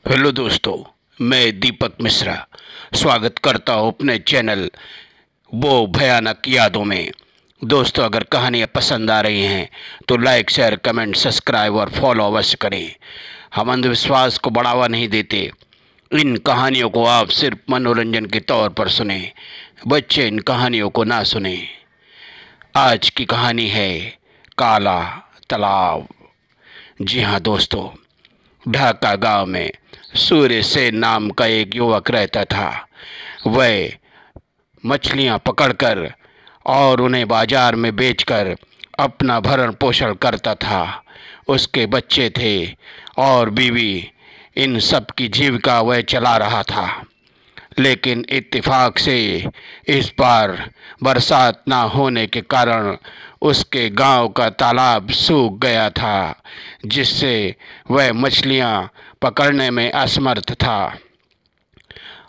Hello दोस्तों, मैं दीपक मिश्रा स्वागत करता हूँ अपने चैनल वो भयानक यादों में। दोस्तों, अगर कहानियाँ पसंद आ रही हैं तो लाइक, शेयर, कमेंट, सब्सक्राइब और फॉलो अवश्य करें। हम अंधविश्वास को बढ़ावा नहीं देते। इन कहानियों को आप सिर्फ मनोरंजन के तौर पर सुने। बच्चे इन कहानियों को ना सुने। आज की कहानी है काला तालाब। जी हाँ दोस्तों, ढाका गांव में सूर्य सेन नाम का एक युवक रहता था। वह मछलियां पकड़कर और उन्हें बाजार में बेचकर अपना भरण पोषण करता था। उसके बच्चे थे और बीवी। इन सब की जीविका वह चला रहा था। लेकिन इत्तेफाक से इस बार बरसात ना होने के कारण उसके गांव का तालाब सूख गया था, जिससे वह मछलियां पकड़ने में असमर्थ था।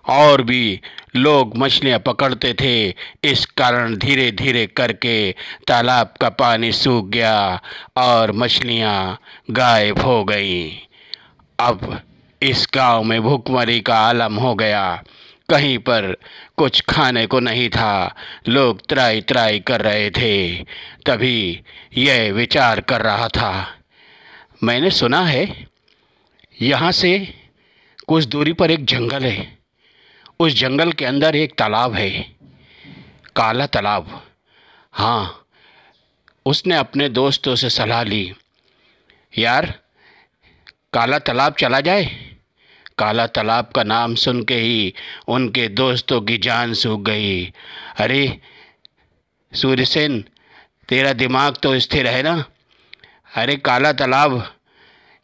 और भी लोग मछलियां पकड़ते थे। इस कारण धीरे धीरे करके तालाब का पानी सूख गया और मछलियां गायब हो गईं। अब इस गांव में भूखमरी का आलम हो गया। कहीं पर कुछ खाने को नहीं था। लोग त्राई त्राई कर रहे थे। तभी यह विचार कर रहा था, मैंने सुना है यहाँ से कुछ दूरी पर एक जंगल है। उस जंगल के अंदर एक तालाब है, काला तालाब। हाँ, उसने अपने दोस्तों से सलाह ली, यार काला तालाब चला जाए। काला तालाब का नाम सुन के ही उनके दोस्तों की जान सूख गई। अरे सूर्यसेन, तेरा दिमाग तो स्थिर है ना? अरे काला तालाब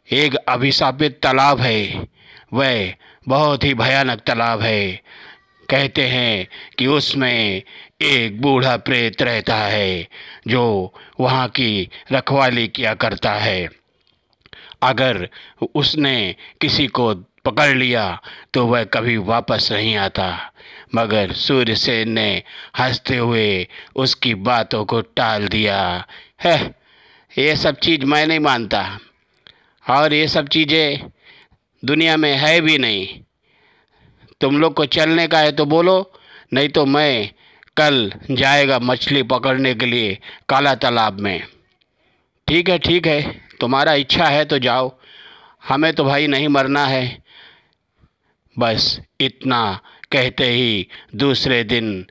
एक अभिशापित तालाब है। वह बहुत ही भयानक तालाब है। कहते हैं कि उसमें एक बूढ़ा प्रेत रहता है जो वहाँ की रखवाली किया करता है। अगर उसने किसी को पकड़ लिया तो वह कभी वापस नहीं आता। मगर सूर्यसेन ने हंसते हुए उसकी बातों को टाल दिया। है, ये सब चीज़ मैं नहीं मानता और ये सब चीज़ें दुनिया में है भी नहीं। तुम लोग को चलने का है तो बोलो, नहीं तो मैं कल जाएगा मछली पकड़ने के लिए काला तालाब में। ठीक है, तुम्हारा इच्छा है तो जाओ, हमें तो भाई नहीं मरना है। बस इतना कहते ही दूसरे दिन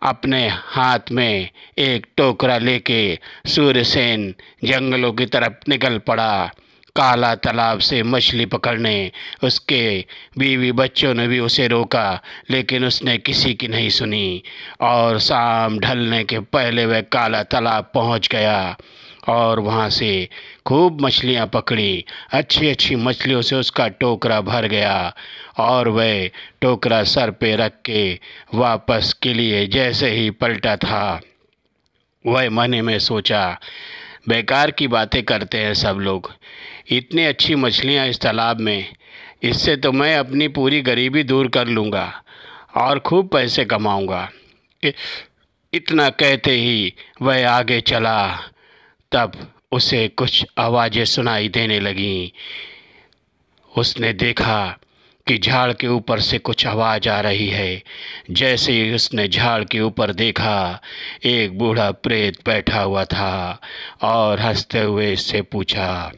अपने हाथ में एक टोकरा लेके सूर्यसेन जंगलों की तरफ निकल पड़ा, काला तालाब से मछली पकड़ने। उसके बीवी बच्चों ने भी उसे रोका, लेकिन उसने किसी की नहीं सुनी और शाम ढलने के पहले वह काला तालाब पहुंच गया और वहाँ से खूब मछलियाँ पकड़ी। अच्छी अच्छी मछलियों से उसका टोकरा भर गया और वह टोकरा सर पे रख के वापस के लिए जैसे ही पलटा था, वह मन में सोचा, बेकार की बातें करते हैं सब लोग। इतनी अच्छी मछलियाँ इस तालाब में, इससे तो मैं अपनी पूरी गरीबी दूर कर लूँगा और खूब पैसे कमाऊँगा। इतना कहते ही वह आगे चला। तब उसे कुछ आवाज़ें सुनाई देने लगीं। उसने देखा कि झाड़ के ऊपर से कुछ आवाज़ आ रही है। जैसे ही उसने झाड़ के ऊपर देखा, एक बूढ़ा प्रेत बैठा हुआ था और हंसते हुए इससे पूछा,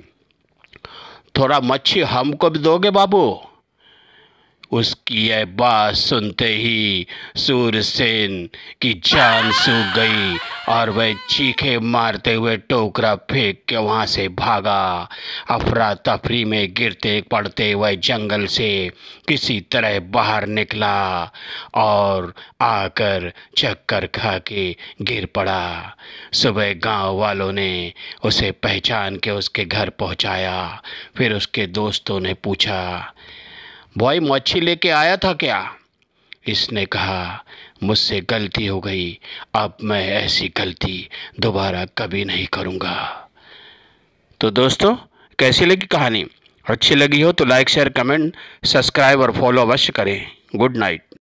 थोड़ा मच्छी हमको भी दोगे बाबू? उसकी यह बात सुनते ही सूरसेन की जान सूख गई और वह चीखे मारते हुए टोकरा फेंक के वहाँ से भागा। अफरा तफरी में गिरते पड़ते वह जंगल से किसी तरह बाहर निकला और आकर चक्कर खा के गिर पड़ा। सुबह गांव वालों ने उसे पहचान के उसके घर पहुंचाया। फिर उसके दोस्तों ने पूछा, बॉय मच्छी लेके आया था क्या? इसने कहा, मुझसे गलती हो गई, अब मैं ऐसी गलती दोबारा कभी नहीं करूँगा। तो दोस्तों, कैसी लगी कहानी? अच्छी लगी हो तो लाइक, शेयर, कमेंट, सब्सक्राइब और फॉलो अवश्य करें। Good night.